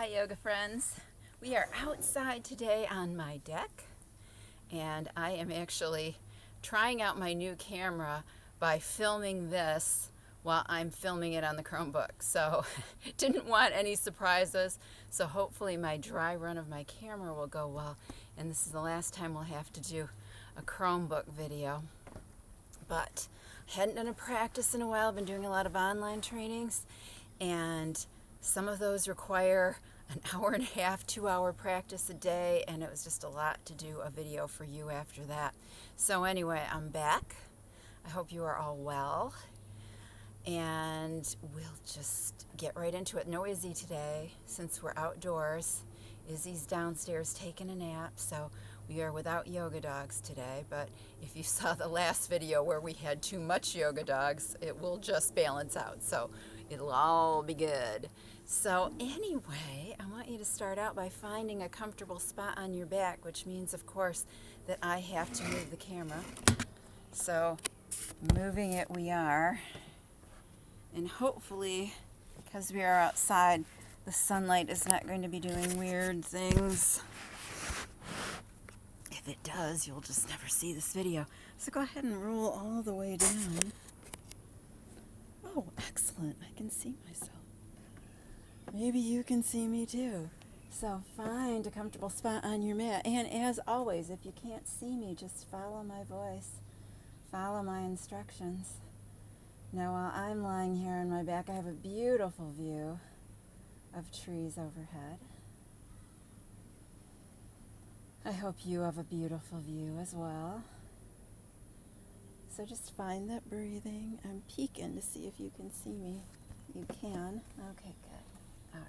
yoga friends. We are outside today on my deck, and I am actually trying out my new camera by filming this while I'm filming it on the Chromebook. So didn't want any surprises, so hopefully my dry run of my camera will go well, and this is the last time we'll have to do a Chromebook video. But I hadn't done a practice in a while. I've been doing a lot of online trainings, and some of those require an hour and a half, 2-hour practice a day, and it was just a lot to do a video for you after that. So anyway, I'm back. I hope you are all well, and we'll just get right into it. No Izzy today, since we're outdoors. Izzy's downstairs taking a nap, so we are without yoga dogs today. But if you saw the last video where we had too much yoga dogs, it will just balance out, so it'll all be good. So anyway, I want you to start out by finding a comfortable spot on your back, which means, of course, that I have to move the camera. So moving it we are, and hopefully, because we are outside, the sunlight is not going to be doing weird things. If it does, you'll just never see this video. So go ahead and roll all the way down. Oh, excellent. I can see myself. Maybe you can see me too. So find a comfortable spot on your mat. And as always, if you can't see me, just follow my voice. Follow my instructions. Now while I'm lying here on my back, I have a beautiful view of trees overhead. I hope you have a beautiful view as well. So just find that breathing. I'm peeking to see if you can see me. You can. Okay, good. All right.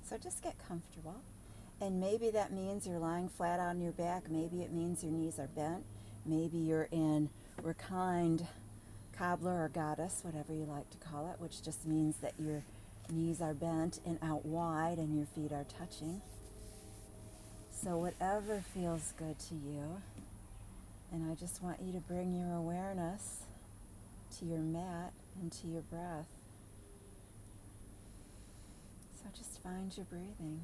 So just get comfortable. And maybe that means you're lying flat on your back. Maybe it means your knees are bent. Maybe you're in reclined cobbler or goddess, whatever you like to call it, which just means that your knees are bent and out wide and your feet are touching. So whatever feels good to you. And I just want you to bring your awareness to your mat and to your breath. So just find your breathing.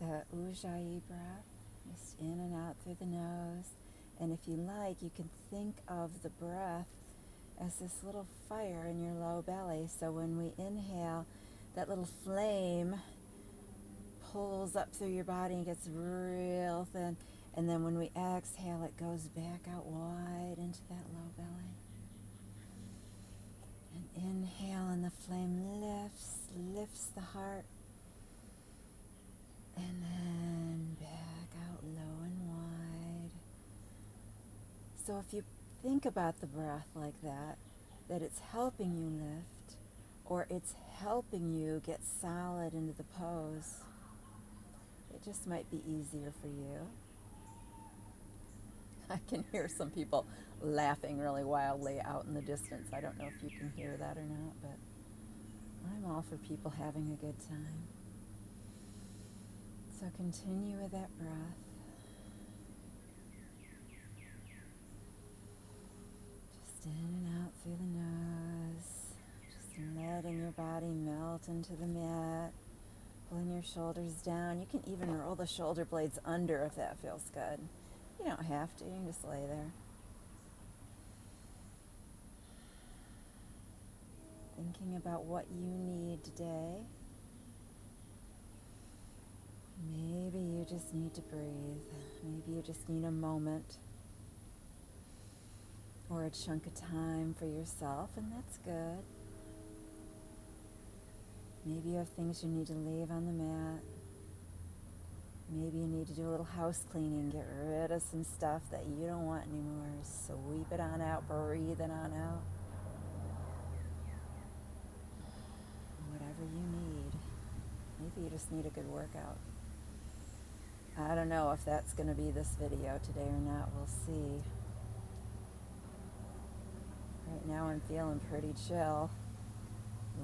The Ujjayi breath, just in and out through the nose. And if you like, you can think of the breath as this little fire in your low belly. So when we inhale, that little flame pulls up through your body and gets real thin. And then when we exhale, it goes back out wide into that low belly. And inhale, and the flame lifts the heart. And then back out low and wide. So if you think about the breath like that it's helping you lift, or it's helping you get solid into the pose, it just might be easier for you. I can hear some people laughing really wildly out in the distance. I don't know if you can hear that or not, but I'm all for people having a good time. So continue with that breath. Just in and out through the nose. Just letting your body melt into the mat. Pulling your shoulders down. You can even roll the shoulder blades under if that feels good. You don't have to, you can just lay there. Thinking about what you need today. Maybe you just need to breathe. Maybe you just need a moment or a chunk of time for yourself, and that's good. Maybe you have things you need to leave on the mat. Maybe you need to do a little house cleaning, get rid of some stuff that you don't want anymore. Sweep it on out, breathe it on out. Whatever you need. Maybe you just need a good workout. I don't know if that's going to be this video today or not. We'll see. Right now I'm feeling pretty chill.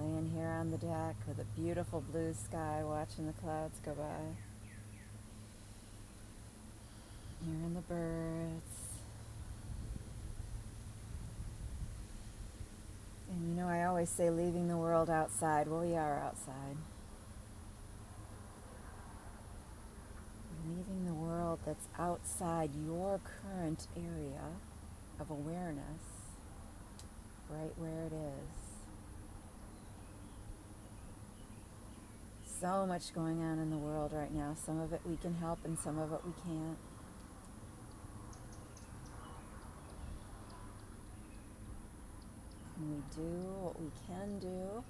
Laying here on the deck with a beautiful blue sky, watching the clouds go by. Hearing the birds. And you know, I always say leaving the world outside. Well, we are outside. Leaving the world that's outside your current area of awareness, right where it is. So much going on in the world right now. Some of it we can help and some of it we can't. And we do what we can do.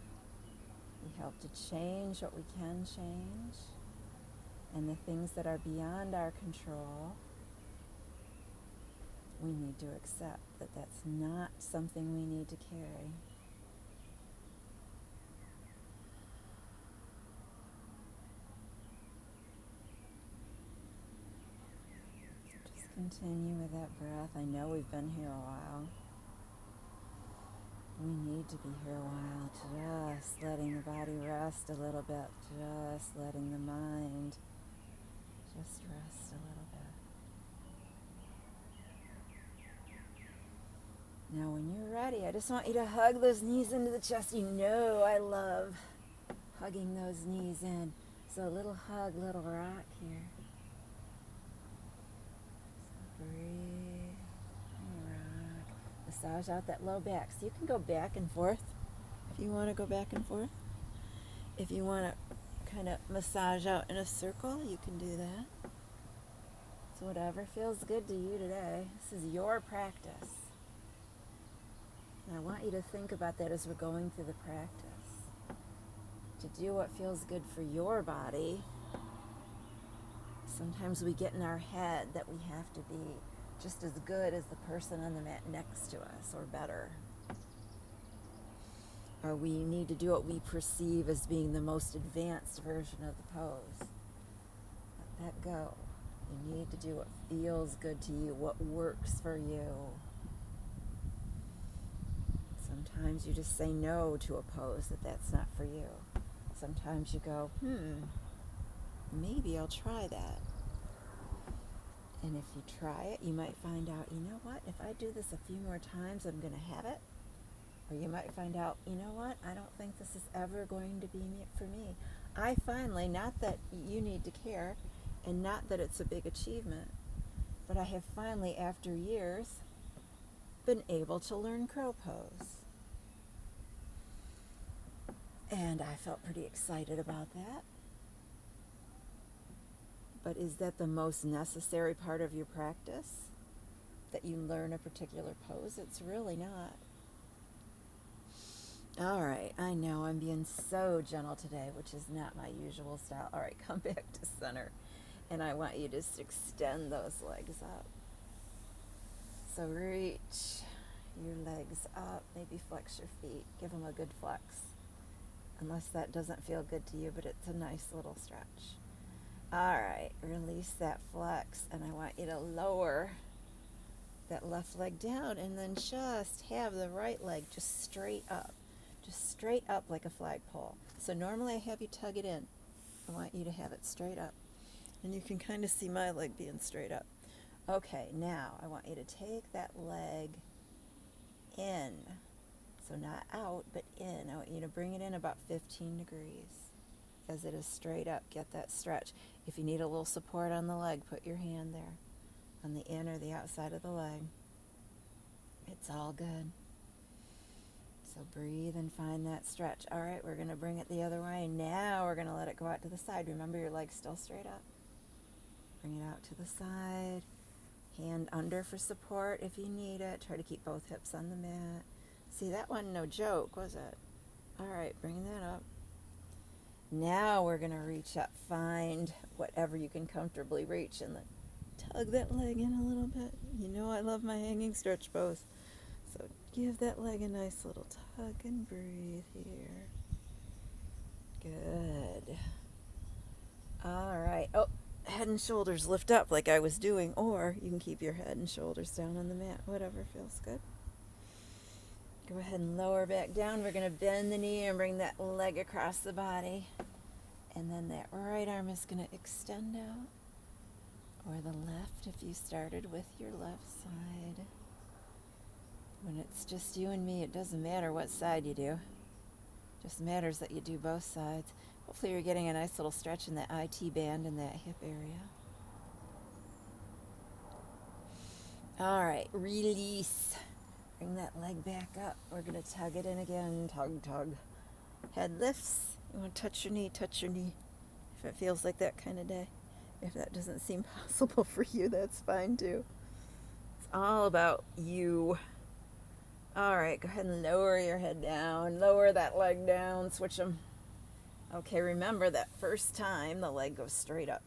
We help to change what we can change. And the things that are beyond our control, we need to accept that that's not something we need to carry. Just continue with that breath. I know we've been here a while. We need to be here a while, just letting the body rest a little bit, just letting the mind just rest a little bit. Now when you're ready, I just want you to hug those knees into the chest. You know I love hugging those knees in. So a little hug, little rock here. So breathe and rock. Massage out that low back. So you can go back and forth if you want to go back and forth. If you want to kind of massage out in a circle, you can do that. So whatever feels good to you today. This is your practice. And I want you to think about that as we're going through the practice. To do what feels good for your body. Sometimes we get in our head that we have to be just as good as the person on the mat next to us, or better. Or we need to do what we perceive as being the most advanced version of the pose. Let that go. You need to do what feels good to you, what works for you. Sometimes you just say no to a pose that's not for you. Sometimes you go, maybe I'll try that. And if you try it, you might find out, you know what, if I do this a few more times, I'm going to have it. Or you might find out, you know what, I don't think this is ever going to be for me. I finally, not that you need to care, and not that it's a big achievement, but I have finally, after years, been able to learn crow pose. And I felt pretty excited about that. But is that the most necessary part of your practice? That you learn a particular pose? It's really not. All right, I know I'm being so gentle today, which is not my usual style. All right, come back to center. And I want you to just extend those legs up. So reach your legs up, maybe flex your feet. Give them a good flex. Unless that doesn't feel good to you, but it's a nice little stretch. All right, release that flex, and I want you to lower that left leg down, and then just have the right leg just straight up like a flagpole. So normally I have you tug it in. I want you to have it straight up, and you can kind of see my leg being straight up. Okay, now I want you to take that leg in, so not out, but in. I want you to bring it in about 15 degrees. As it is straight up, get that stretch. If you need a little support on the leg, put your hand there on the in or the outside of the leg. It's all good. So breathe and find that stretch. All right, we're going to bring it the other way. Now we're going to let it go out to the side. Remember, your leg's still straight up. Bring it out to the side. Hand under for support if you need it. Try to keep both hips on the mat. See, that wasn't no joke, was it? All right, bring that up. Now we're going to reach up, find whatever you can comfortably reach, and then tug that leg in a little bit. You know I love my hanging stretch pose. So give that leg a nice little tug and breathe here. Good. All right. Oh, head and shoulders lift up like I was doing, or you can keep your head and shoulders down on the mat, whatever feels good. Go ahead and lower back down. We're going to bend the knee and bring that leg across the body. And then that right arm is going to extend out. Or the left if you started with your left side. When it's just you and me, it doesn't matter what side you do. It just matters that you do both sides. Hopefully you're getting a nice little stretch in that IT band and that hip area. All right, release. Bring that leg back up. We're going to tug it in again. Tug, tug. Head lifts. You want to touch your knee, touch your knee. If it feels like that kind of day. If that doesn't seem possible for you, that's fine too. It's all about you. All right, go ahead and lower your head down. Lower that leg down. Switch them. Okay, remember that first time the leg goes straight up.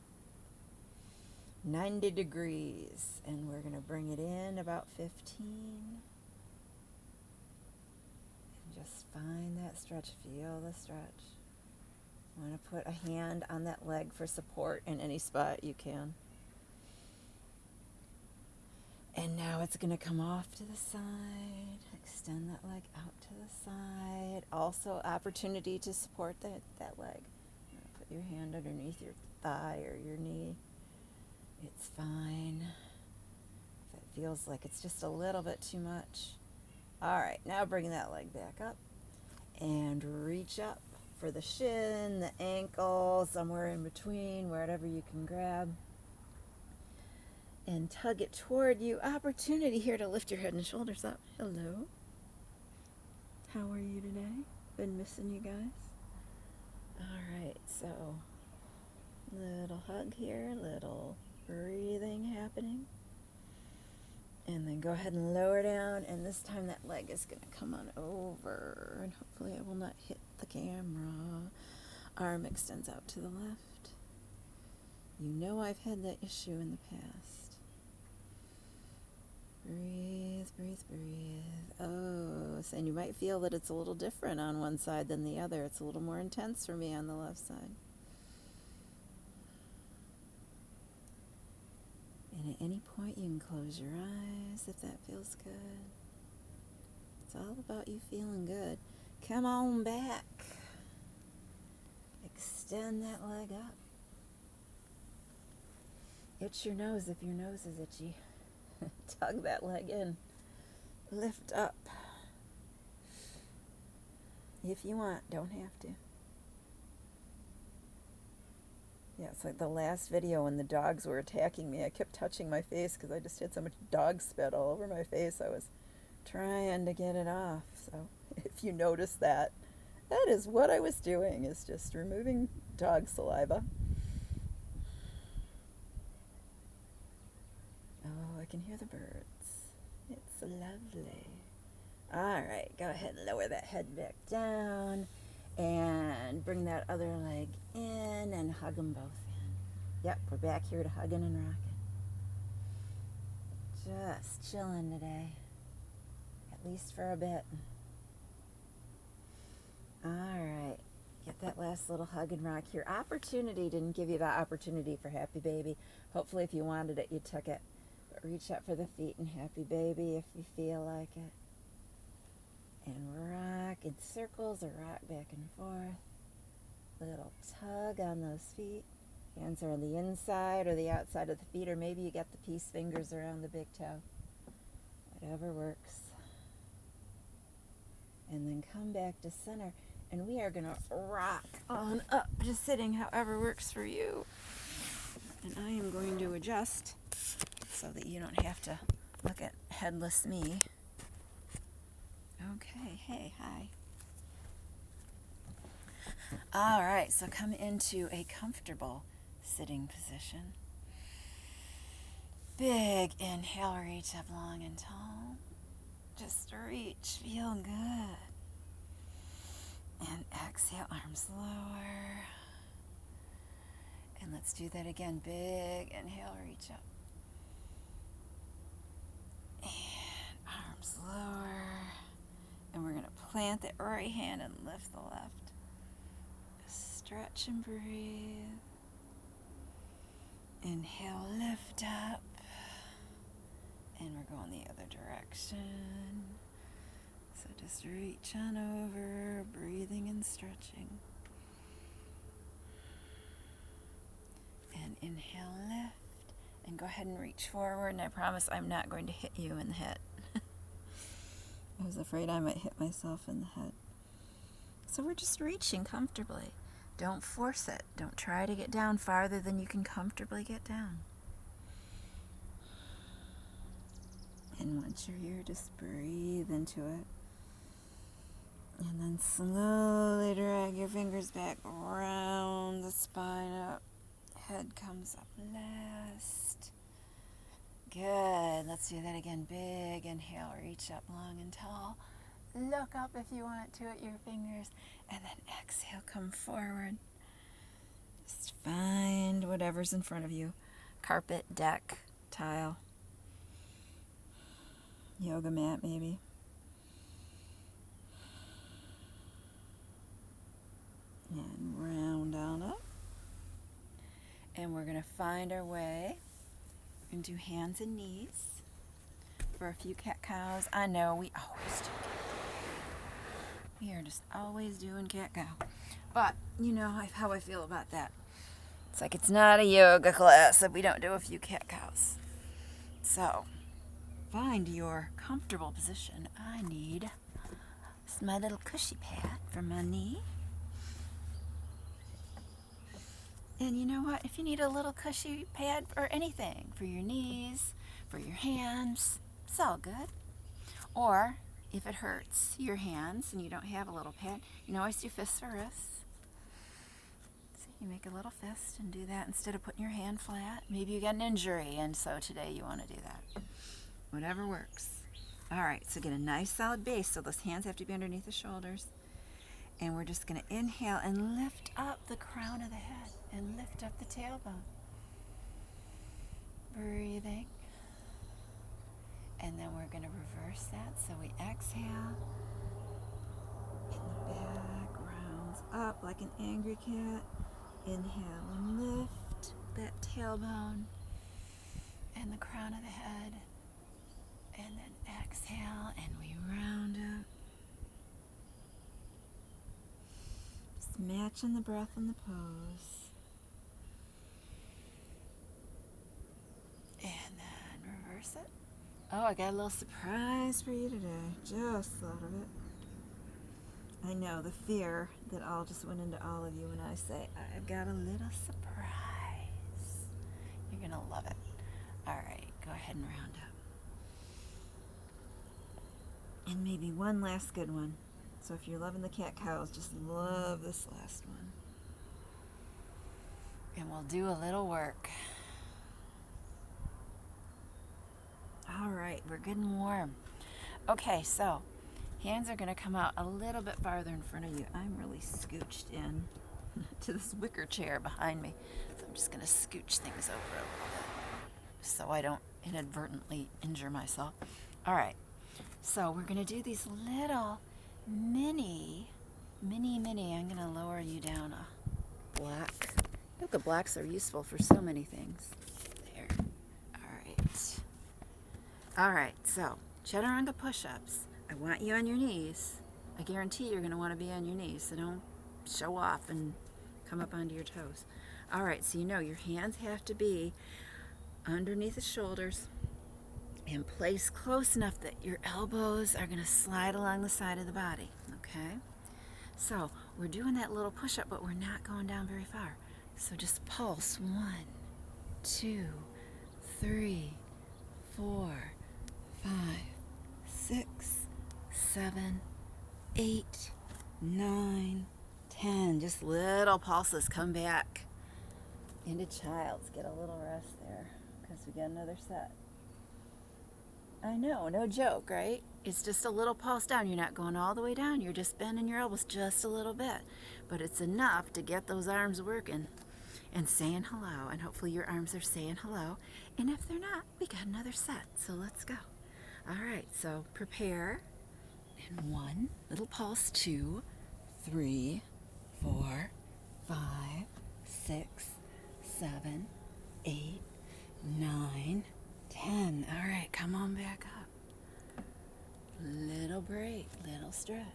90 degrees. And we're going to bring it in about 15. Just find that stretch, feel the stretch. You want to put a hand on that leg for support in any spot you can. And now it's going to come off to the side. Extend that leg out to the side. Also, opportunity to support that leg. Put your hand underneath your thigh or your knee. It's fine. If it feels like it's just a little bit too much. All right, now bring that leg back up and reach up for the shin, the ankle, somewhere in between, wherever you can grab. And tug it toward you. Opportunity here to lift your head and shoulders up. Hello. How are you today? Been missing you guys. All right, so little hug here, little breathing happening. And then go ahead and lower down, and this time that leg is going to come on over, and hopefully it will not hit the camera. Arm extends out to the left. You know I've had that issue in the past. Breathe, breathe, breathe. Oh, and you might feel that it's a little different on one side than the other. It's a little more intense for me on the left side. And at any point you can close your eyes if that feels good. It's all about you feeling good. Come on back. Extend that leg up. Itch your nose if your nose is itchy. Tug that leg in. Lift up. If you want, don't have to. Yeah, it's like the last video when the dogs were attacking me. I kept touching my face because I just had so much dog spit all over my face. I was trying to get it off. So if you notice that, that is what I was doing, is just removing dog saliva. Oh, I can hear the birds. It's lovely. All right, go ahead and lower that head back down. And bring that other leg in and hug them both in. Yep, we're back here to hugging and rocking. Just chilling today. At least for a bit. Alright, get that last little hug and rock here. Opportunity didn't give you that opportunity for happy baby. Hopefully if you wanted it, you took it. But reach up for the feet and happy baby if you feel like it. And rock in circles or rock back and forth. Little tug on those feet. Hands are on the inside or the outside of the feet, or maybe you got the peace fingers around the big toe. Whatever works. And then come back to center. And we are going to rock on up, just sitting however works for you. And I am going to adjust so that you don't have to look at headless me. Okay, hey, hi. All right, so come into a comfortable sitting position. Big inhale, reach up long and tall. Just reach, feel good. And exhale, arms lower. And let's do that again. Big inhale, reach up. And arms lower. And we're going to plant the right hand and lift the left. Stretch and breathe. Inhale, lift up. And we're going the other direction. So just reach on over, breathing and stretching. And inhale, lift. And go ahead and reach forward. And I promise I'm not going to hit you in the head. I was afraid I might hit myself in the head. So we're just reaching comfortably. Don't force it. Don't try to get down farther than you can comfortably get down. And once you're here, just breathe into it. And then slowly drag your fingers back around the spine up. Head comes up last. Good. Let's do that again. Big inhale. Reach up long and tall. Look up if you want to at your fingers. And then exhale. Come forward. Just find whatever's in front of you. Carpet, deck, tile. Yoga mat maybe. And round on up. And we're going to find our way into hands and knees for a few cat-cows. I know we always do cat-cow. We are just always doing cat-cow. But you know how I feel about that. It's like it's not a yoga class if we don't do a few cat-cows. So, find your comfortable position. I need my little cushy pad for my knee. And you know what? If you need a little cushy pad for anything, for your knees, for your hands, it's all good. Or if it hurts your hands and you don't have a little pad, you can always do fists for wrists. So you make a little fist and do that instead of putting your hand flat. Maybe you got an injury and so today you want to do that. Whatever works. All right, so get a nice solid base. So those hands have to be underneath the shoulders. And we're just going to inhale and lift up the crown of the head and lift up the tailbone. Breathing. And then we're going to reverse that. So we exhale. And the back rounds up like an angry cat. Inhale and lift that tailbone and the crown of the head. And then exhale and we round up. Matching the breath and the pose. And then reverse it. Oh, I got a little surprise for you today. Just thought of it. I know the fear that all just went into all of you when I say, I've got a little surprise. You're going to love it. All right, go ahead and round up. And maybe one last good one. So if you're loving the cat-cows, just love this last one. And we'll do a little work. All right, we're getting warm. Okay, so hands are going to come out a little bit farther in front of you. I'm really scooched in to this wicker chair behind me. So I'm just going to scooch things over a little bit so I don't inadvertently injure myself. All right, so we're going to do these little mini, I'm going to lower you down a block. Look, the blocks are useful for so many things. There. All right, so chaturanga push-ups. I want you on your knees. I guarantee you're going to want to be on your knees, so don't show off and come up onto your toes. All right, so you know your hands have to be underneath the shoulders and placed close enough that your elbows are going to slide along the side of the body, okay? So we're doing that little push-up, but we're not going down very far. So just pulse 1, 2, 3, 4, 5, 6, 7, 8, 9, 10. Just little pulses. Come back into child's. Get a little rest there because we got another set. I know, no joke, right? It's just a little pulse down. You're not going all the way down. You're just bending your elbows just a little bit. But it's enough to get those arms working and saying hello. And hopefully your arms are saying hello. And if they're not, we got another set. So let's go. All right, so prepare. And 1, little pulse, 2, 3, 4, 5, 6, 7, 8, 9, 10. All right, come on back up. Little break, little stretch.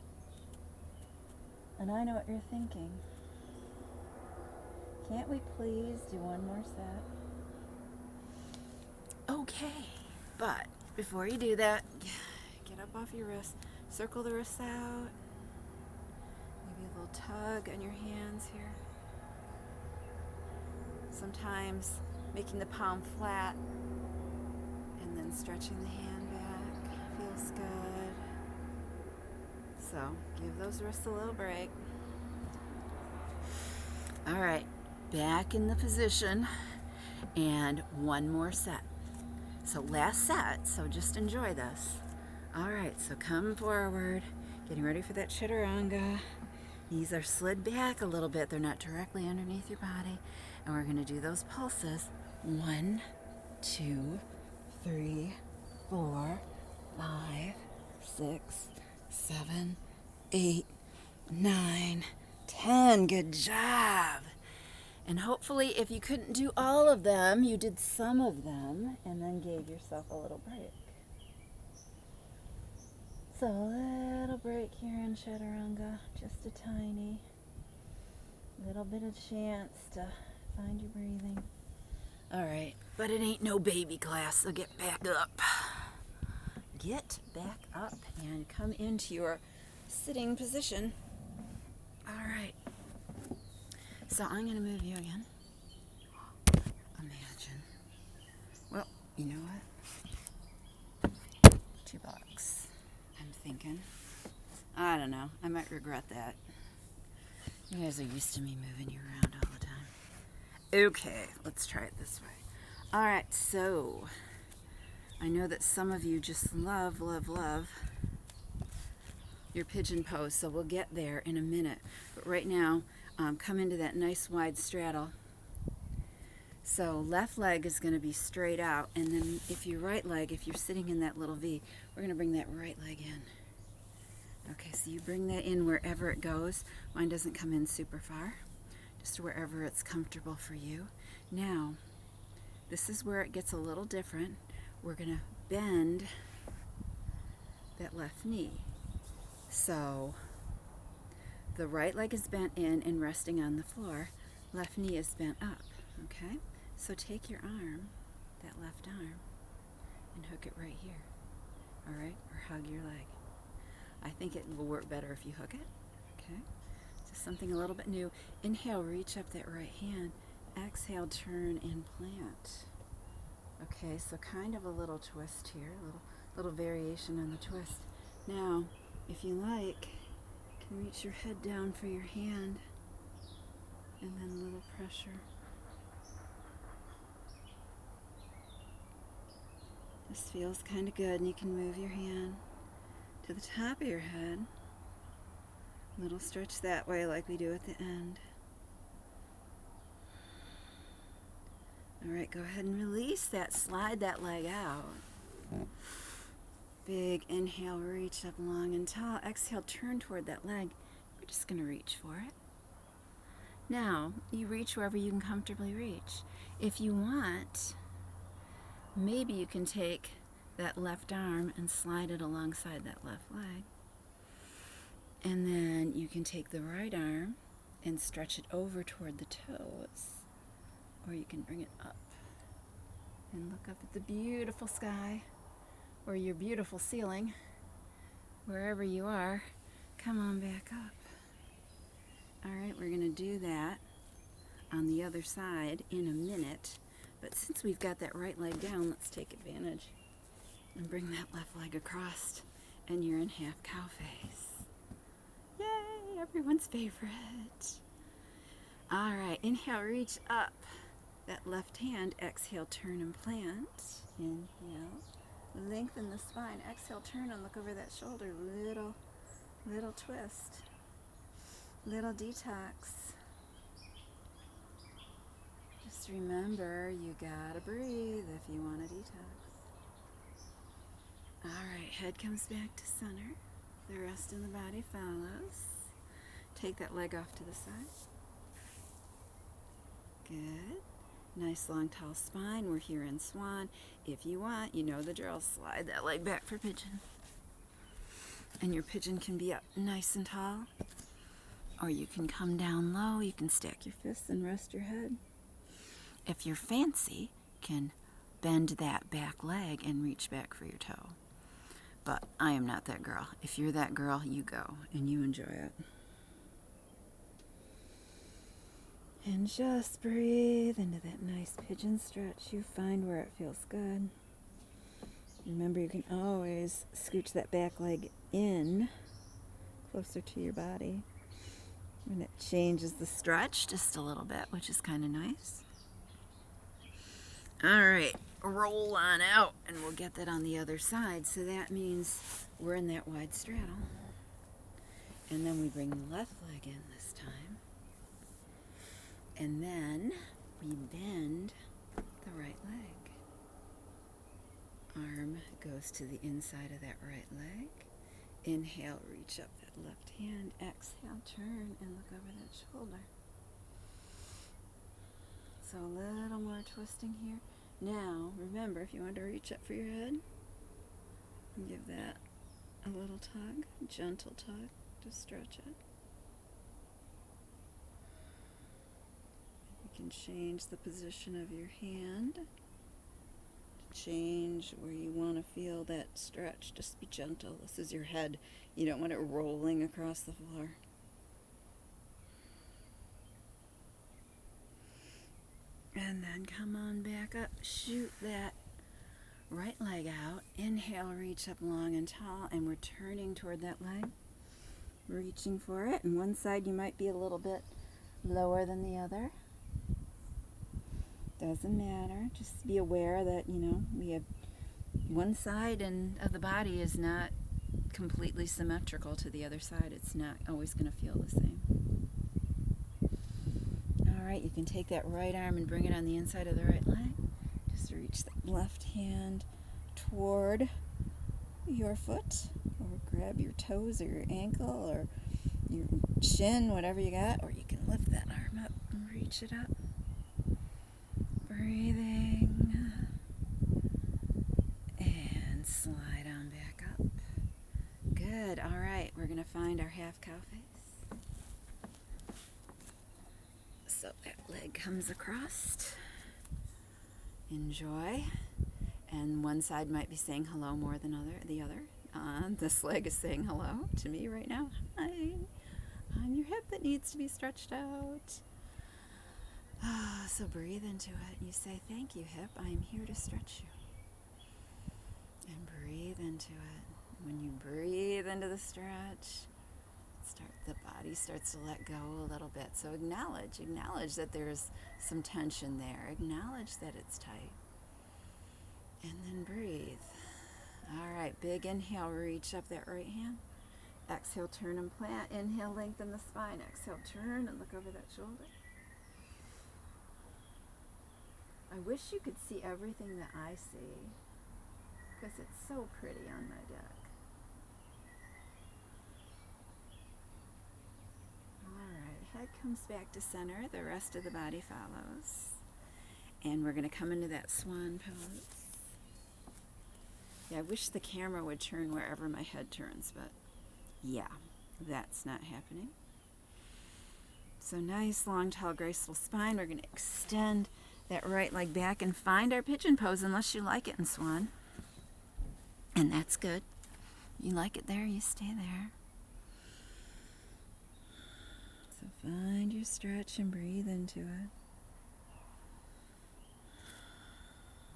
And I know what you're thinking. Can't we please do one more set? Okay, but before you do that, get up off your wrist. Circle the wrists out. Maybe a little tug on your hands here. Sometimes making the palm flat and then stretching the hand back. feels good. So give those wrists a little break. All right, back in the position, and one more set. So last set, so just enjoy this. All right, so come forward, getting ready for that chaturanga. Knees are slid back a little bit. They're not directly underneath your body. And we're gonna do those pulses. 1, 2, 3, 4, 5, 6, 7, 8, 9, 10. Good job. And hopefully if you couldn't do all of them, you did some of them and then gave yourself a little break. So a little break here in chaturanga, just a tiny little bit of chance to find your breathing. All right, but it ain't no baby class, so get back up. Get back up and come into your sitting position. All right, so I'm gonna move you again. Imagine, well, you know what? $2. I'm thinking, I don't know, I might regret that. You guys are used to me moving you around all the time. Okay, let's try it this way. All right, so I know that some of you just love, love, love your pigeon pose, so we'll get there in a minute. But right now, come into that nice wide straddle. So left leg is going to be straight out, and then if your right leg, if you're sitting in that little V, we're going to bring that right leg in. Okay, so you bring that in wherever it goes. Mine doesn't come in super far, just wherever it's comfortable for you. Now, this is where it gets a little different. We're going to bend that left knee. So the right leg is bent in and resting on the floor. Left knee is bent up, okay? So take your arm, that left arm, and hook it right here, all right? Or hug your leg. I think it will work better if you hook it, okay? So something a little bit new. Inhale, reach up that right hand. Exhale, turn and plant. Okay, so kind of a little twist here, a little variation on the twist. Now, if you like, you can reach your head down for your hand, and then a little pressure. This feels kind of good, and you can move your hand to the top of your head. Little stretch that way like we do at the end. All right, go ahead and release that. Slide that leg out. Big inhale, reach up long and tall. Exhale, turn toward that leg. We're just going to reach for it. Now, you reach wherever you can comfortably reach. If you want, maybe you can take that left arm and slide it alongside that left leg. And then you can take the right arm and stretch it over toward the toes. Or you can bring it up and look up at the beautiful sky or your beautiful ceiling. Wherever you are, come on back up. All right, we're going to do that on the other side in a minute. But since we've got that right leg down, let's take advantage and bring that left leg across, and you're in half cow face. Yay, everyone's favorite. All right, inhale, reach up. That left hand, exhale, turn and plant. Inhale, lengthen the spine. Exhale, turn and look over that shoulder. Little twist. Little detox. Just remember, you gotta breathe if you want to detox. All right, head comes back to center. The rest of the body follows. Take that leg off to the side. Good. Nice long tall spine. We're here in swan. If you want, you know the drill. Slide that leg back for pigeon. And your pigeon can be up nice and tall. Or you can come down low. You can stack your fists and rest your head. If you're fancy, can bend that back leg and reach back for your toe. But I am not that girl. If you're that girl, you go and you enjoy it. And just breathe into that nice pigeon stretch. You find where it feels good. Remember, you can always scooch that back leg in closer to your body. And it changes the stretch just a little bit, which is kind of nice. All right, roll on out, and we'll get that on the other side. So that means we're in that wide straddle. And then we bring the left leg in this time. And then we bend the right leg. Arm goes to the inside of that right leg. Inhale, reach up that left hand. Exhale, turn and look over that shoulder. So a little more twisting here. Now, remember, if you want to reach up for your head, give that a little tug, gentle tug to stretch it. You can change the position of your hand. Change where you want to feel that stretch. Just be gentle. This is your head. You don't want it rolling across the floor. And then come on back up. Shoot that right leg out. Inhale, reach up long and tall, and we're turning toward that leg. Reaching for it. And one side you might be a little bit lower than the other. Doesn't matter. Just be aware that, we have one side of the body is not completely symmetrical to the other side. It's not always going to feel the same. All right, you can take that right arm and bring it on the inside of the right leg. Just reach the left hand toward your foot, or grab your toes or your ankle or your shin, whatever you got, or you can lift that arm up and reach it up. Breathing and slide on back up. Good. All right, we're going to find our half cow face. So that leg comes across. Enjoy. And one side might be saying hello more than the other. This leg is saying hello to me right now. Hi. On your hip that needs to be stretched out. So breathe into it. You say, thank you, hip. I am here to stretch you. And breathe into it. When you breathe into the stretch, the body starts to let go a little bit. So acknowledge that there's some tension there. Acknowledge that it's tight. And then breathe. All right, big inhale, reach up that right hand. Exhale, turn and plant. Inhale, lengthen the spine. Exhale, turn and look over that shoulder. I wish you could see everything that I see, because it's so pretty on my deck. Alright, head comes back to center, the rest of the body follows. And we're going to come into that swan pose. Yeah, I wish the camera would turn wherever my head turns, but yeah, that's not happening. So nice, long, tall, graceful spine. We're going to extend that right leg back and find our pigeon pose unless you like it in swan. And that's good. You like it there, you stay there. So find your stretch and breathe into it.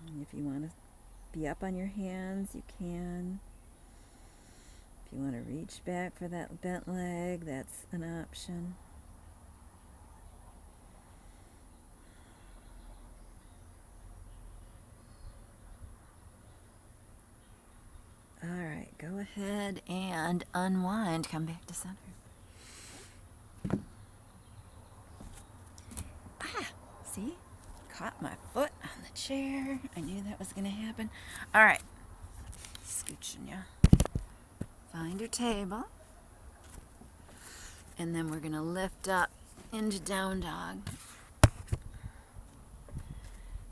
And if you want to be up on your hands, you can. If you want to reach back for that bent leg, that's an option. All right, go ahead and unwind. Come back to center. See? Caught my foot on the chair. I knew that was going to happen. All right. Scooching ya. Find your table. And then we're going to lift up into down dog.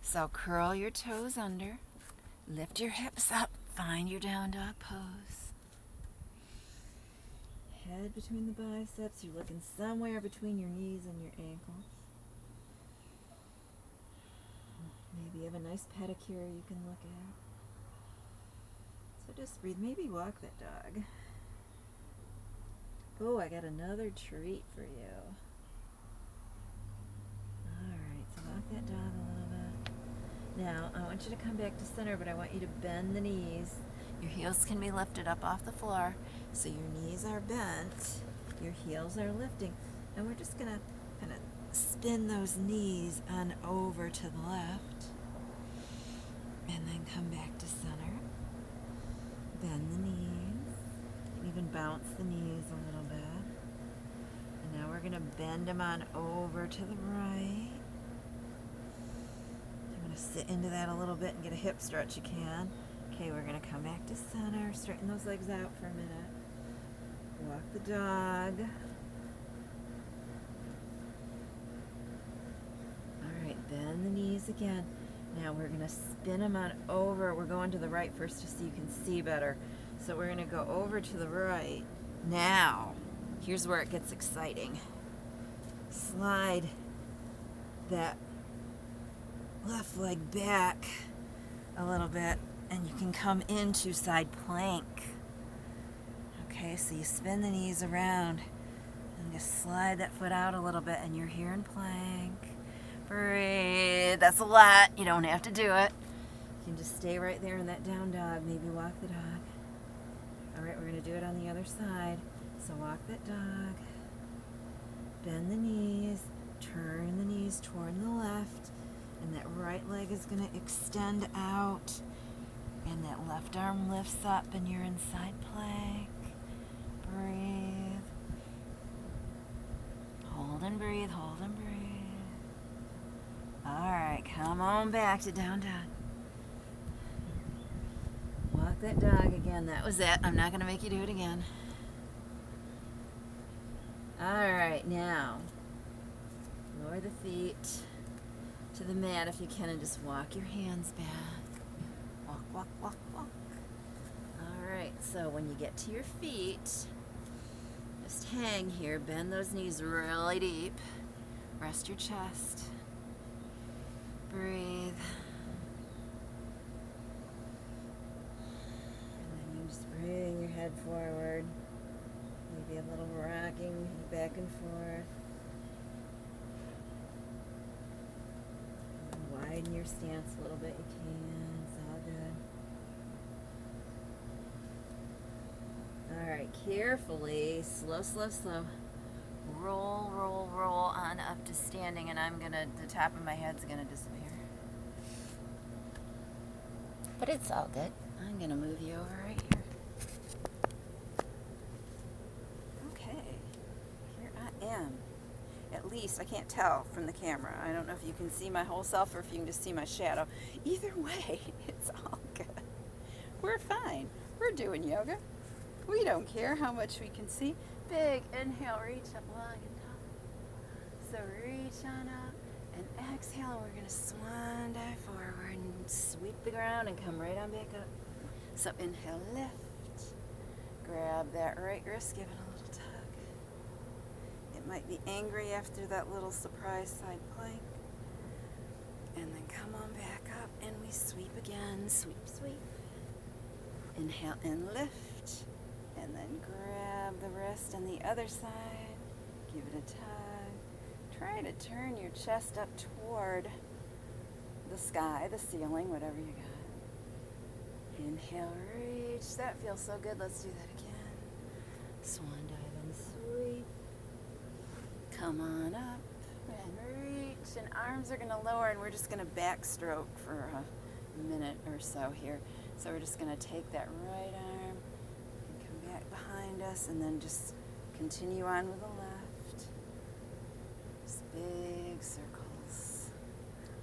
So curl your toes under. Lift your hips up. Find your down dog pose. Head between the biceps. You're looking somewhere between your knees and your ankles. Maybe you have a nice pedicure you can look at. So just breathe. Maybe walk that dog. Oh, I got another treat for you. Alright, so walk that dog a little bit. Now, I want you to come back to center, but I want you to bend the knees. Your heels can be lifted up off the floor, so your knees are bent, your heels are lifting, and we're just gonna kind of spin those knees on over to the left, and then come back to center. Bend the knees, and even bounce the knees a little bit. And now we're gonna bend them on over to the right. Sit into that a little bit and get a hip stretch you can. Okay, we're going to come back to center. Straighten those legs out for a minute. Walk the dog. Alright, bend the knees again. Now we're going to spin them on over. We're going to the right first just so you can see better. So we're going to go over to the right. Now, here's where it gets exciting. Slide that left leg back a little bit and you can come into side plank. Okay, so you spin the knees around and just slide that foot out a little bit and you're here in plank. Breathe. That's a lot. You don't have to do it. You can just stay right there in that down dog. Maybe walk the dog. Alright, we're going to do it on the other side. So walk that dog. Bend the knees. Turn the knees toward the left. And that right leg is going to extend out. And that left arm lifts up and you're in side plank. Breathe. Hold and breathe, hold and breathe. Alright, come on back to down dog. Walk that dog again. That was it. I'm not going to make you do it again. Alright, now lower the feet to the mat if you can and just walk your hands back. Walk, walk, walk, walk. Alright, so when you get to your feet, just hang here, bend those knees really deep. Rest your chest. Breathe. And then you just bring your head forward. Maybe a little rocking back and forth. Widen your stance a little bit, you can. It's all good. Alright, carefully, slow, slow, slow. Roll, roll, roll on up to standing, and the top of my head's gonna disappear. But it's all good. I'm gonna move you over right here. Okay, here I am. At least, I can't tell from the camera. I don't know if you can see my whole self or if you can just see my shadow. Either way, it's all good. We're fine. We're doing yoga. We don't care how much we can see. Big inhale, reach up long and tall. So reach on up and exhale, and we're going to swan dive forward and sweep the ground and come right on back up. So inhale, lift. Grab that right wrist, give it a little tug. It might be angry after that little surprise side plank. And then come on back up and we sweep again. Sweep, sweep. Inhale and lift. And then grab the wrist on the other side. Give it a tug. Try to turn your chest up toward the sky, the ceiling, whatever you got. Inhale, reach. That feels so good. Let's do that again. Swan dive and sweep. Come on up and reach, and arms are going to lower, and we're just going to backstroke for a minute or so here. So we're just going to take that right arm and come back behind us, and then just continue on with the left. Just big circles.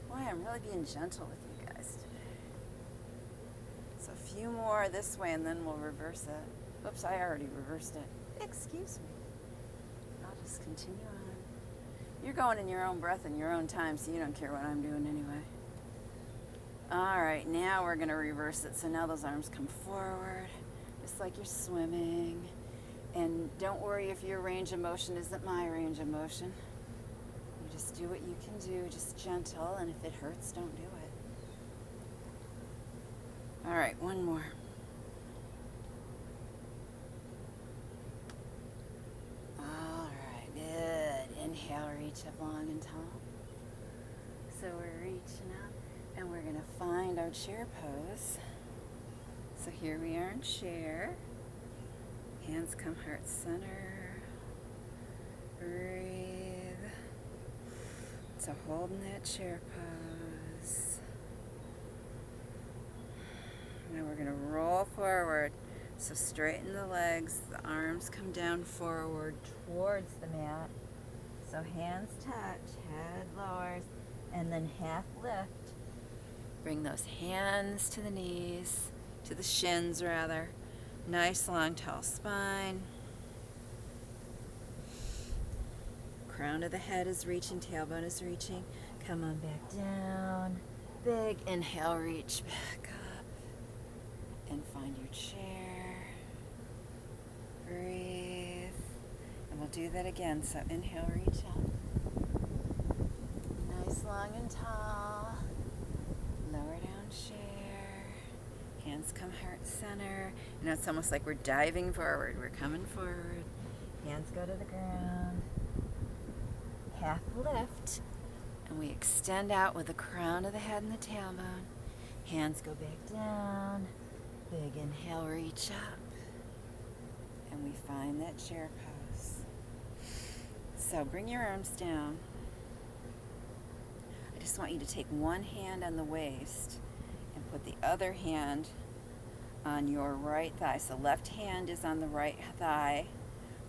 Boy, I'm really being gentle with you guys today. So a few more this way, and then we'll reverse it. Oops, I already reversed it. Excuse me. I'll just continue on. You're going in your own breath and your own time, so you don't care what I'm doing anyway. Alright, now we're going to reverse it. So now those arms come forward, just like you're swimming. And don't worry if your range of motion isn't my range of motion. You just do what you can do, just gentle, and if it hurts, don't do it. Alright, one more. Inhale, reach up long and tall. So we're reaching up. And we're gonna find our chair pose. So here we are in chair. Hands come heart center. Breathe. So holding that chair pose. Now we're gonna roll forward. So straighten the legs, the arms come down forward towards the mat. So hands touch, head lowers, and then half lift. Bring those hands to the knees, to the shins rather. Nice long tall spine. Crown of the head is reaching, tailbone is reaching. Come on back down. Big inhale, reach back up. And find your chair. Breathe. And we'll do that again. So inhale, reach up. Nice, long and tall. Lower down chair. Hands come heart center. You know, it's almost like we're diving forward. We're coming forward. Hands go to the ground. Half lift. And we extend out with the crown of the head and the tailbone. Hands go back down. Big inhale, reach up. And we find that chair pose. So bring your arms down. I just want you to take one hand on the waist and put the other hand on your right thigh. So left hand is on the right thigh,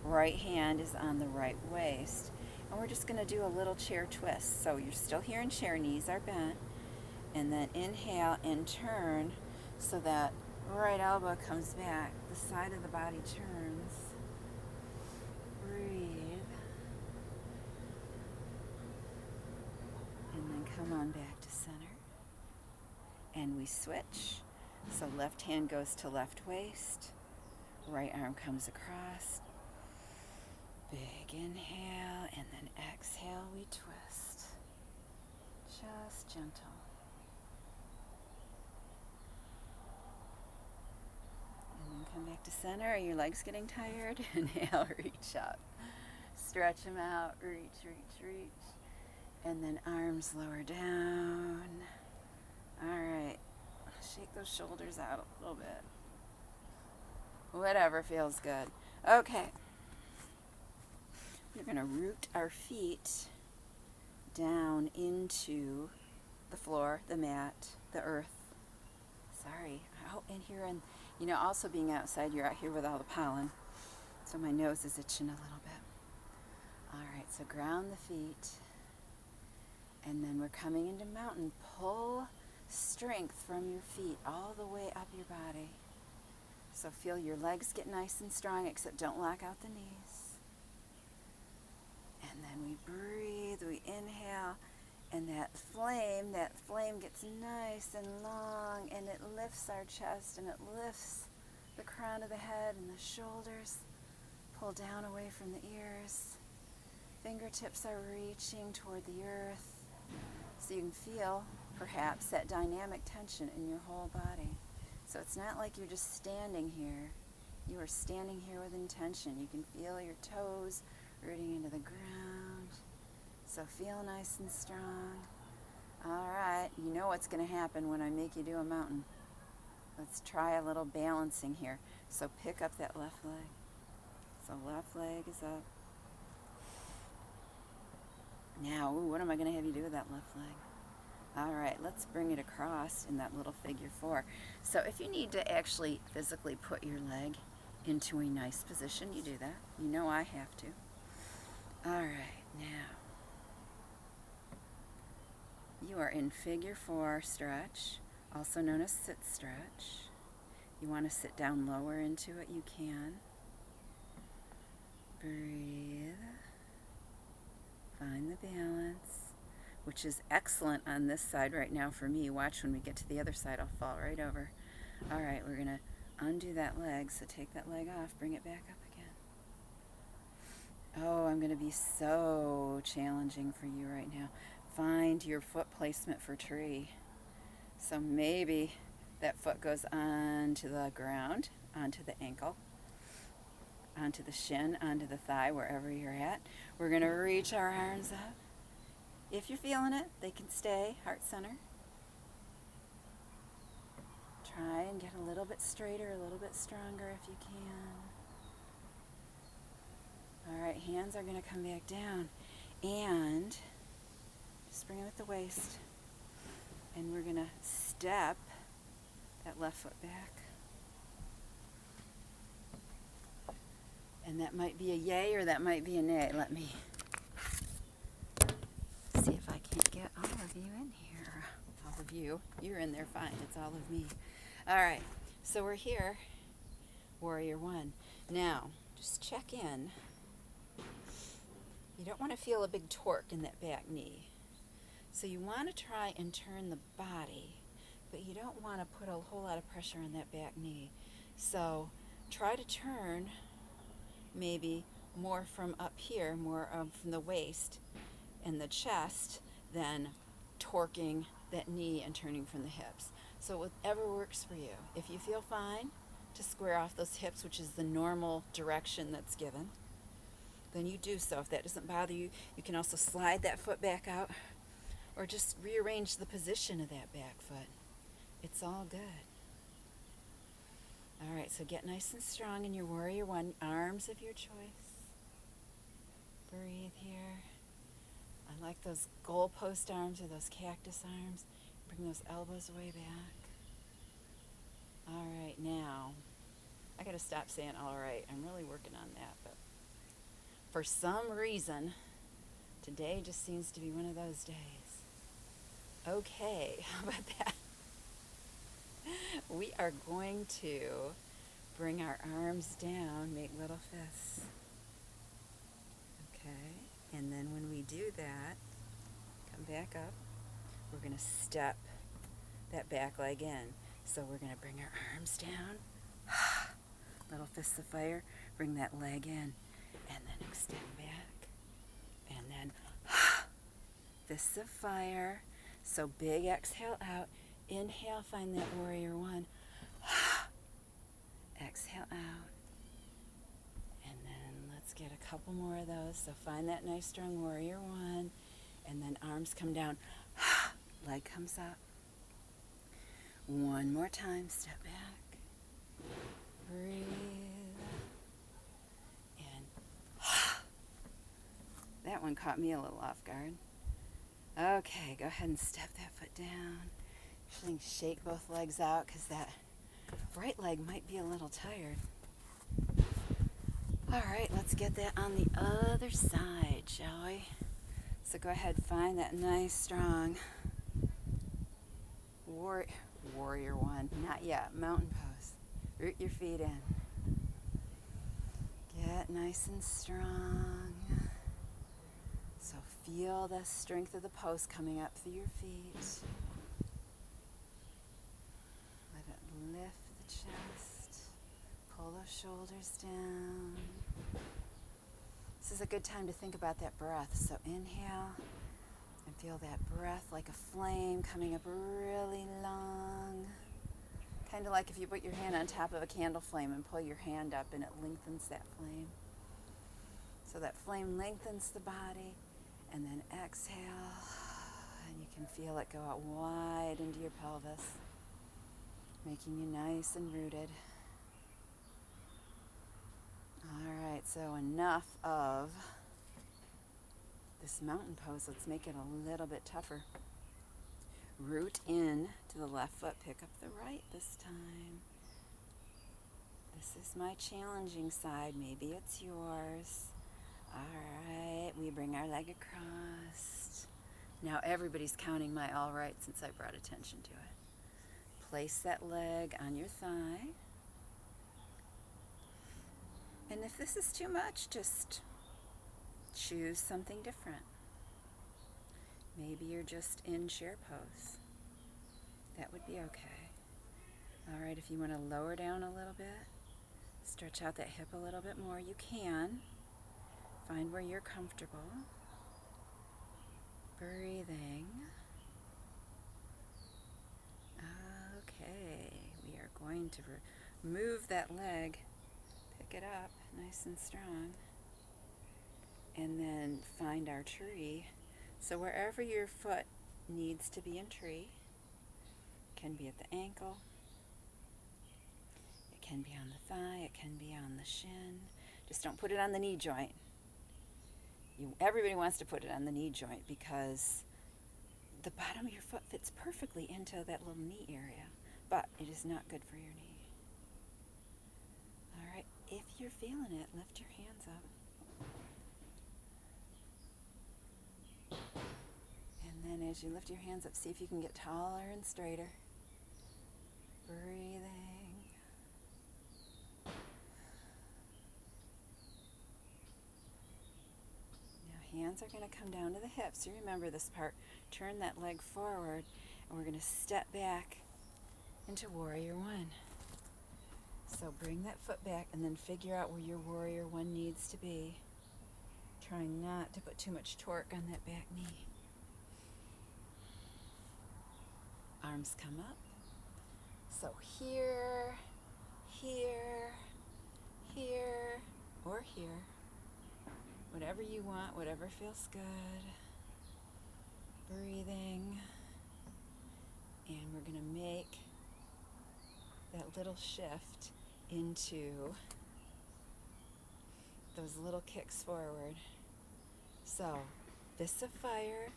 right hand is on the right waist. And we're just going to do a little chair twist. So you're still here in chair, knees are bent. And then inhale and turn so that right elbow comes back, the side of the body turns. Breathe. And then come on back to center. And we switch. So left hand goes to left waist. Right arm comes across. Big inhale, and then exhale, we twist. Just gentle. And then come back to center. Are your legs getting tired? Inhale, reach up. Stretch them out, reach, reach, reach. And then arms lower down. All right. Shake those shoulders out a little bit. Whatever feels good. Okay. We're going to root our feet down into the floor, the mat, the earth. Sorry, out in here, and you know, also being outside, you're out here with all the pollen, so my nose is itching a little bit. All right, so ground the feet, and then we're coming into mountain. Pull strength from your feet all the way up your body. So feel your legs get nice and strong, except don't lock out the knees. And then we breathe, we inhale, and that flame gets nice and long, and it lifts our chest, and it lifts the crown of the head and the shoulders. Pull down away from the ears. Fingertips are reaching toward the earth, so you can feel, perhaps, that dynamic tension in your whole body. So it's not like you're just standing here. You are standing here with intention. You can feel your toes rooting into the ground. So feel nice and strong. All right, you know what's going to happen when I make you do a mountain. Let's try a little balancing here. So pick up that left leg. So left leg is up. Now, what am I going to have you do with that left leg? All right, let's bring it across in that little figure four. So if you need to actually physically put your leg into a nice position, you do that. You know I have to. All right, now you are in figure four stretch, also known as sit stretch. You want to sit down lower into it, you can. Breathe. Find the balance, which is excellent on this side right now for me. Watch when we get to the other side, I'll fall right over. All right, we're going to undo that leg, so take that leg off, bring it back up again. Oh, I'm going to be so challenging for you right now. Find your foot placement for tree. So maybe that foot goes onto the ground, onto the ankle, onto the shin, onto the thigh, wherever you're at. We're going to reach our arms up. If you're feeling it, they can stay heart center. Try and get a little bit straighter, a little bit stronger if you can. All right, hands are going to come back down. And just bring them at the waist. And we're going to step that left foot back. And that might be a yay or that might be a nay. Let me see if I can't get all of you in here. All of you. You're in there fine. It's all of me. All right. So we're here. Warrior one. Now, just check in. You don't want to feel a big torque in that back knee. So you want to try and turn the body, but you don't want to put a whole lot of pressure on that back knee. So try to turn maybe more from up here, more from the waist and the chest than torquing that knee and turning from the hips. So whatever works for you. If you feel fine to square off those hips, which is the normal direction that's given, then you do so. If that doesn't bother you, you can also slide that foot back out or just rearrange the position of that back foot. It's all good. All right, so get nice and strong in your warrior one. Arms of your choice. Breathe here. I like those goalpost arms or those cactus arms. Bring those elbows way back. All right, now, I got to stop saying all right. I'm really working on that, but for some reason, today just seems to be one of those days. Okay, how about that? We are going to bring our arms down, make little fists. Okay, and then when we do that, come back up. We're going to step that back leg in. So we're going to bring our arms down, little fists of fire, bring that leg in, and then extend back, and then fists of fire. So big exhale out, inhale, find that warrior one, exhale out, and then let's get a couple more of those. So find that nice strong warrior one, and then arms come down, leg comes up. One more time, step back, breathe, and that one caught me a little off guard. Okay, go ahead and step that foot down. Actually, shake both legs out because that right leg might be a little tired. All right, let's get that on the other side, shall we? So go ahead, find that nice, strong warrior one. Not yet, mountain pose. Root your feet in. Get nice and strong. So feel the strength of the pose coming up through your feet. Let it lift the chest. Pull those shoulders down. This is a good time to think about that breath. So inhale and feel that breath like a flame coming up really long. Kind of like if you put your hand on top of a candle flame and pull your hand up and it lengthens that flame. So that flame lengthens the body, and then exhale, and you can feel it go out wide into your pelvis, making you nice and rooted. All right, so enough of this mountain pose. Let's make it a little bit tougher. Root in to the left foot, pick up the right this time. This is my challenging side. Maybe it's yours. All right, we bring our leg across. Now everybody's counting my all right since I brought attention to it. Place that leg on your thigh. And if this is too much, just choose something different. Maybe you're just in chair pose. That would be okay. All right, if you want to lower down a little bit, stretch out that hip a little bit more, you can. Find where you're comfortable. Breathing. Okay, we are going to move that leg, pick it up nice and strong, and then find our tree. So wherever your foot needs to be in tree, can be at the ankle, can be on the thigh, it can be on the shin. Just don't put it on the knee joint. Everybody wants to put it on the knee joint because the bottom of your foot fits perfectly into that little knee area, but it is not good for your knee. All right, if you're feeling it, lift your hands up. And then as you lift your hands up, see if you can get taller and straighter. Breathing. Now hands are going to come down to the hips. You remember this part. Turn that leg forward, and we're going to step back into Warrior One. So bring that foot back and then figure out where your Warrior One needs to be. Trying not to put too much torque on that back knee. Arms come up. So here, here, here, or here. Whatever you want, whatever feels good. Breathing. And we're going to make that little shift into those little kicks forward. So, fists of fire.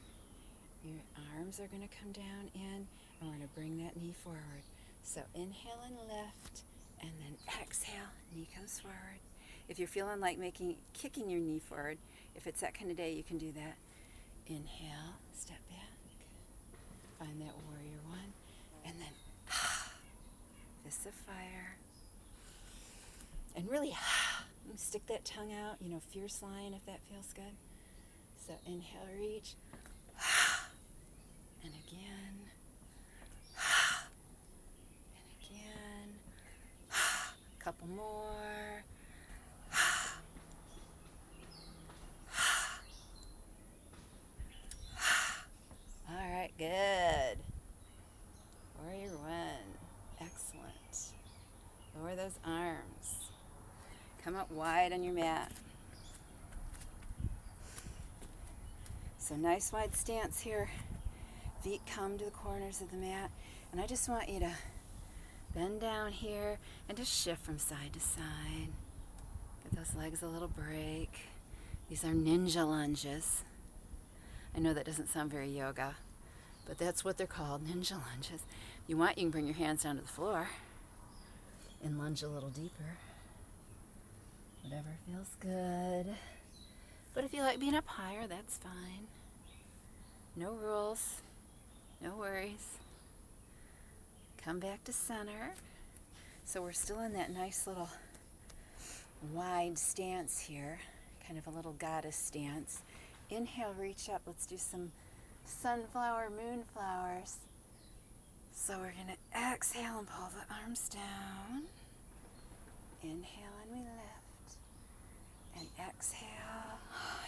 Your arms are going to come down in, and we're going to bring that knee forward. So inhale and lift, and then exhale, knee comes forward. If you're feeling like kicking your knee forward, if it's that kind of day, you can do that. Inhale, step back, find that Warrior One, and then fists of fire. And really stick that tongue out, fierce lion if that feels good. So inhale, reach, and again. Couple more. All right, good. Warrior One. Excellent. Lower those arms. Come up wide on your mat. So nice wide stance here. Feet come to the corners of the mat. And I just want you to bend down here and just shift from side to side. Give those legs a little break. These are ninja lunges. I know that doesn't sound very yoga, but that's what they're called, ninja lunges. If you want, you can bring your hands down to the floor and lunge a little deeper. Whatever feels good. But if you like being up higher, that's fine. No rules, no worries. Come back to center. So we're still in that nice little wide stance here, kind of a little goddess stance. Inhale, reach up. Let's do some sunflower, moonflowers. So we're going to exhale and pull the arms down. Inhale and we lift. And exhale.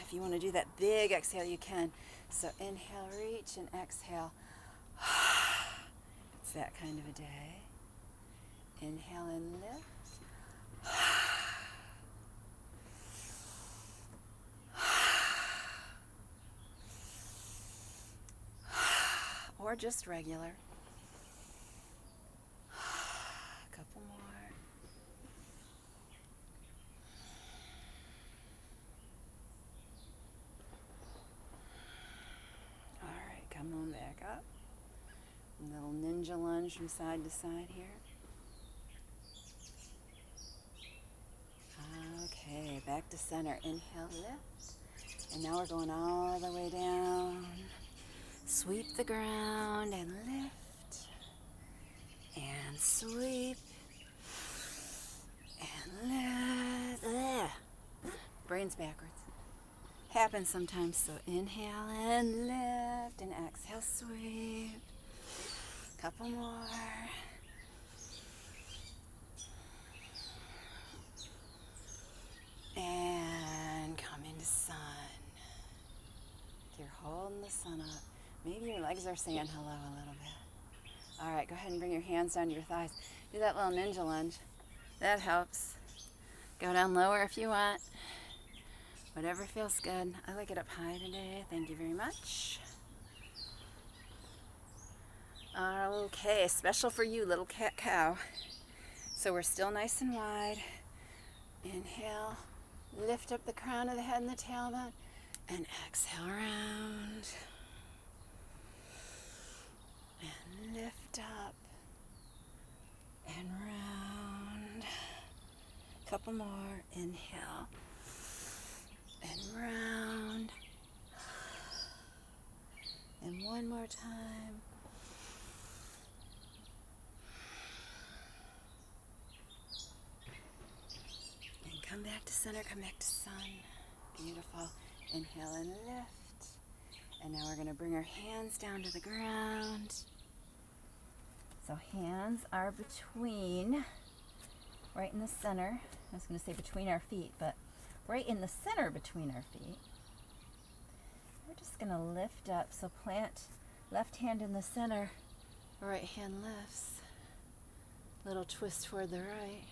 If you want to do that big exhale, you can. So inhale, reach, and exhale. It's that kind of a day. Inhale and lift. Or just regular. A couple more. All right, come on back up. A little ninja lunge from side to side here. Okay, back to center. Inhale, lift. And now we're going all the way down. Sweep the ground and lift. And sweep. And lift. Brain's backwards. Happens sometimes. So inhale and lift. And exhale, sweep. Couple more. And come into sun. You're holding the sun up. Maybe your legs are saying hello a little bit. All right, go ahead and bring your hands down to your thighs. Do that little ninja lunge. That helps. Go down lower if you want. Whatever feels good. I like it up high today. Thank you very much. Okay, special for you, little cat cow. So we're still nice and wide. Inhale, lift up the crown of the head and the tailbone, and exhale round. And lift up and round. Couple more. Inhale and round. And one more time. And come back to center, come back to sun. Beautiful. Inhale and lift. And now we're going to bring our hands down to the ground. So hands are between, right in the center. I was going to say between our feet, but right in the center between our feet. We're just going to lift up. So plant left hand in the center, right hand lifts. Little twist toward the right.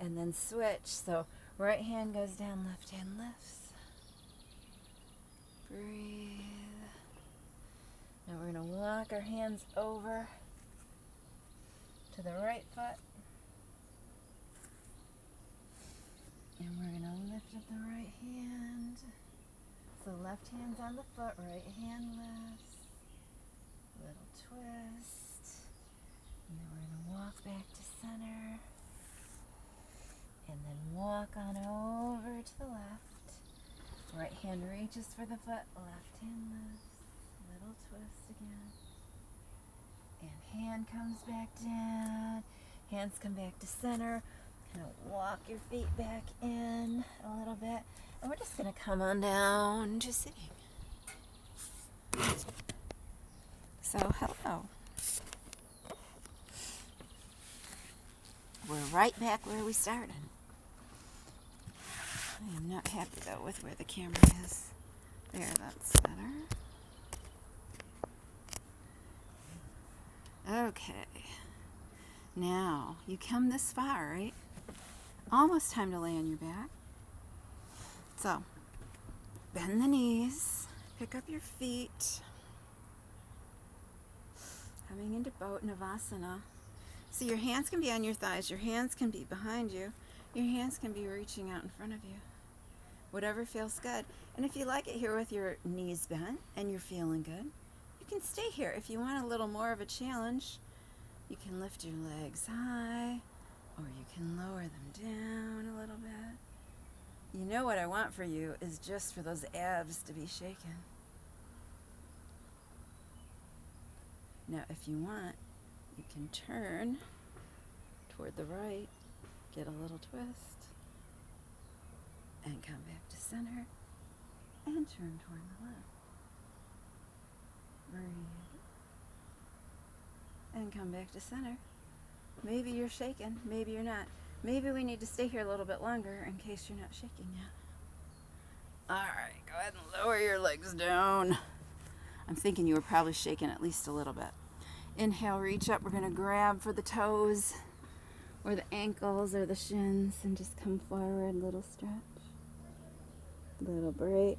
And then switch. So right hand goes down, left hand lifts. Breathe. Now we're going to walk our hands over to the right foot. And we're going to lift up the right hand. So left hand's on the foot, right hand lifts. Little twist. And then we're going to walk back to center. And then walk on over to the left. Right hand reaches for the foot, left hand lifts. Little twist again. And hand comes back down. Hands come back to center. Kind of walk your feet back in a little bit. And we're just going to come on down to sitting. So, hello. We're right back where we started. I am not happy though with where the camera is. There, that's better. Okay. Now, you come this far, right? Almost time to lay on your back. So, bend the knees, pick up your feet. Coming into boat Navasana. So your hands can be on your thighs, your hands can be behind you, your hands can be reaching out in front of you. Whatever feels good. And if you like it here with your knees bent and you're feeling good, you can stay here. If you want a little more of a challenge, you can lift your legs high or you can lower them down a little bit. You know what I want for you is just for those abs to be shaken. Now if you want, you can turn toward the right, get a little twist, and come back to center, and turn toward the left. Breathe. And come back to center. Maybe you're shaking, maybe you're not. Maybe we need to stay here a little bit longer in case you're not shaking yet. Alright, go ahead and lower your legs down. I'm thinking you were probably shaking at least a little bit. Inhale, reach up. We're going to grab for the toes or the ankles or the shins and just come forward, little stretch, little break.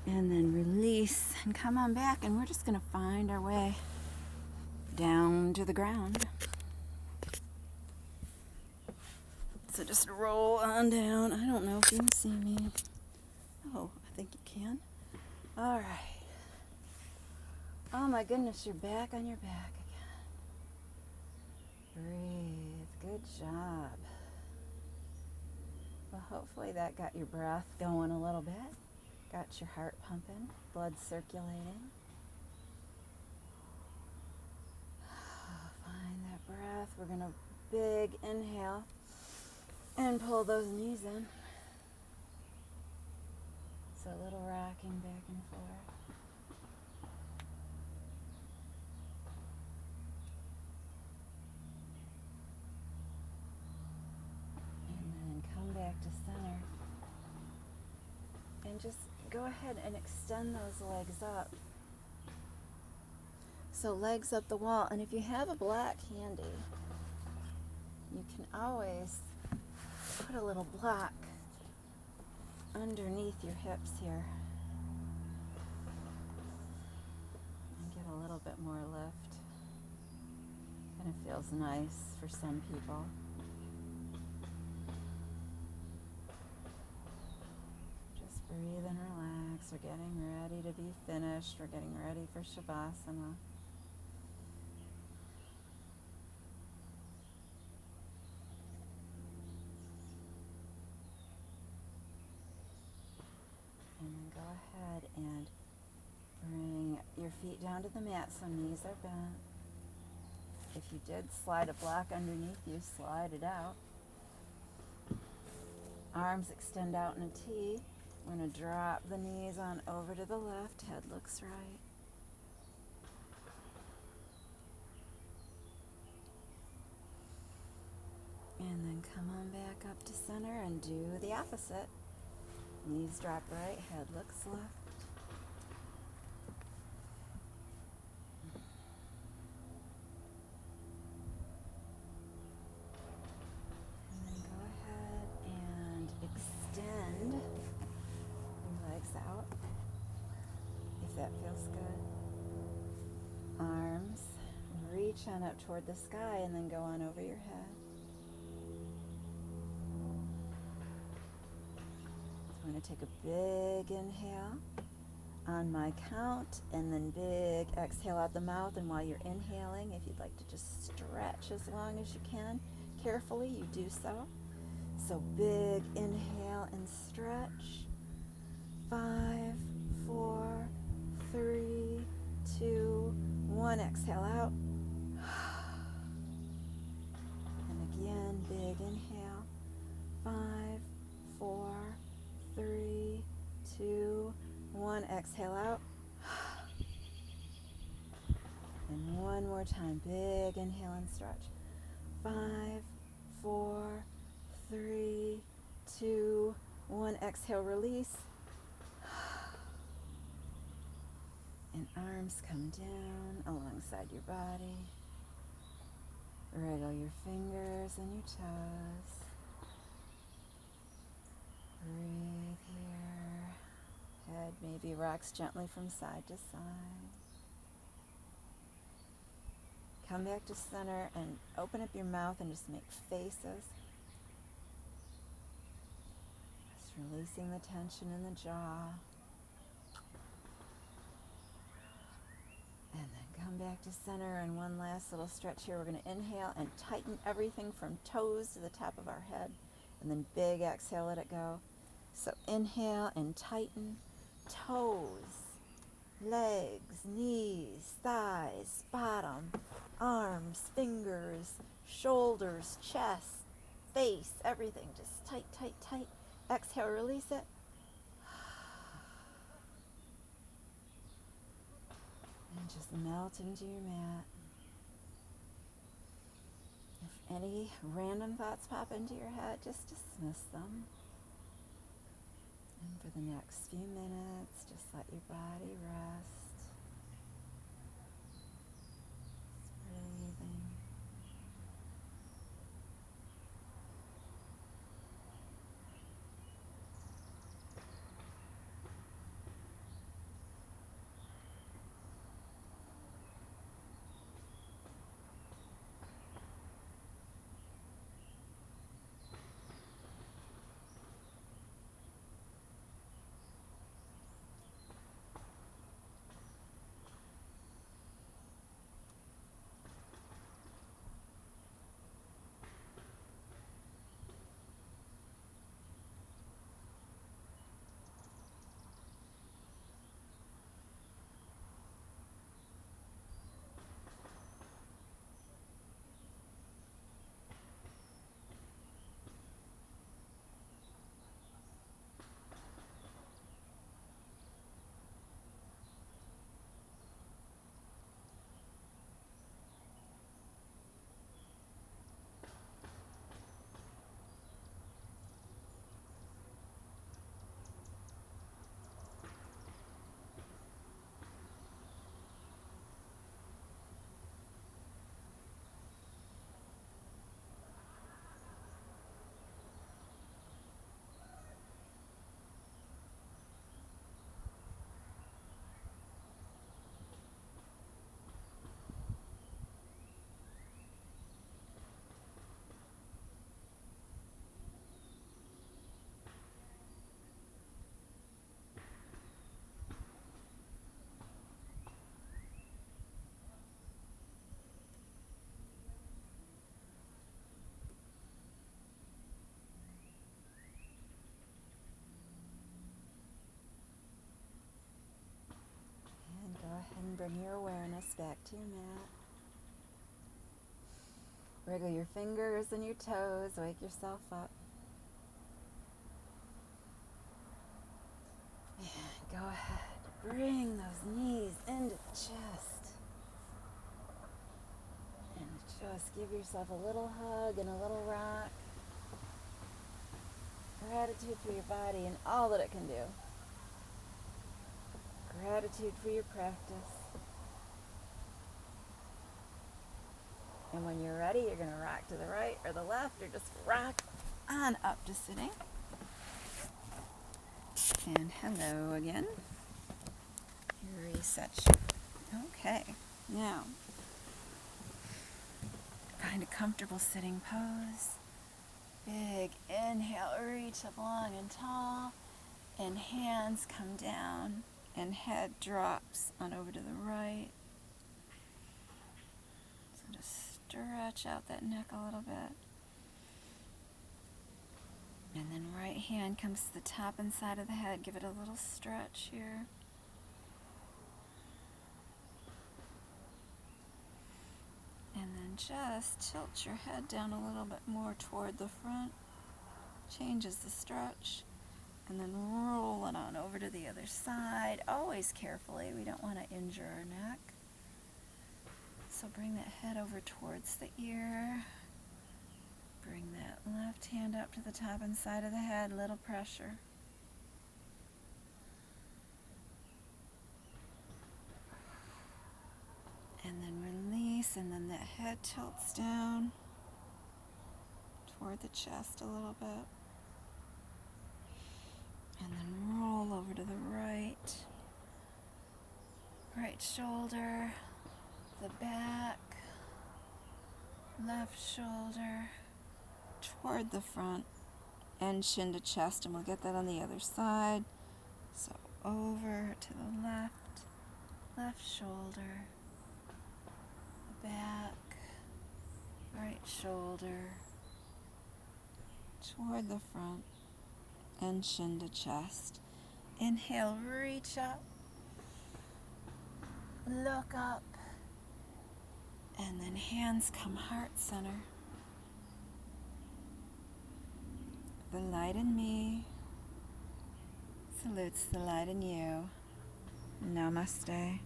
And then release and come on back, and we're just going to find our way down to the ground. So just roll on down. I don't know if you can see me. Oh, I think you can. All right. Oh my goodness, you're back on your back again. Breathe. Good job. Well, hopefully that got your breath going a little bit. Got your heart pumping, blood circulating. Find that breath. We're going to big inhale and pull those knees in. So a little rocking back and forth. Back to center, and just go ahead and extend those legs up. So legs up the wall, and if you have a block handy, you can always put a little block underneath your hips here and get a little bit more lift. feels nice for some people. Just breathe and relax. We're getting ready to be finished. We're getting ready for Shavasana. And then go ahead and bring your feet down to the mat so knees are bent. If you did slide a block underneath you, slide it out. Arms extend out in a T. We're going to drop the knees on over to the left. Head looks right. And then come on back up to center and do the opposite. Knees drop right, head looks left. And then go ahead and extend your legs out, if that feels good. Arms, reach on up toward the sky and then go on over your head. We're going to take a big inhale on my count and then big exhale out the mouth. And while you're inhaling, if you'd like to just stretch as long as you can, carefully, you do so. So big inhale and stretch. 5, 4, 3, 2, 1. Exhale out. And again, big inhale. 5, 4, 3, 2, 1. Exhale out. And one more time. Big inhale and stretch. 5, 4, 3, 2, 1. Exhale, release. And arms come down alongside your body. Wriggle your fingers and your toes. Breathe here. Head maybe rocks gently from side to side. Come back to center and open up your mouth and just make faces. Just releasing the tension in the jaw. And then come back to center, and one last little stretch here. We're going to inhale and tighten everything from toes to the top of our head. And then big exhale, let it go. So inhale and tighten. Toes, legs, knees, thighs, bottom, arms, fingers, shoulders, chest, face, everything. Just tight, tight, tight. Exhale, release it. And just melt into your mat. If any random thoughts pop into your head, just dismiss them. And for the next few minutes, just let your body rest. Just breathing. And bring your awareness back to your mat. Wiggle your fingers and your toes. Wake yourself up. And go ahead. Bring those knees into the chest. And just give yourself a little hug and a little rock. Gratitude for your body and all that it can do. Gratitude for your practice. And when you're ready, you're going to rock to the right or the left, or just rock on up to sitting. And hello again. Reset. Okay, now find a comfortable sitting pose. Big inhale, reach up long and tall, and hands come down, and head drops on over to the right. So just stretch out that neck a little bit. And then right hand comes to the top and side of the head. Give it a little stretch here. And then just tilt your head down a little bit more toward the front. Changes the stretch. And then roll it on over to the other side. Always carefully. We don't want to injure our neck. So bring that head over towards the ear. Bring that left hand up to the top and side of the head. Little pressure. And then release, and then that head tilts down toward the chest a little bit. And then roll over to the right. Right shoulder, the back, left shoulder, toward the front, and chin to chest, and we'll get that on the other side. So over to the left shoulder, back, right shoulder, toward the front, and chin to chest. Inhale, reach up, look up, and then hands come heart center. The light in me salutes the light in you. Namaste.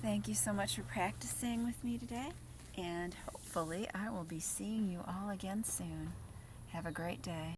Thank you so much for practicing with me today, and hopefully I will be seeing you all again soon. Have a great day.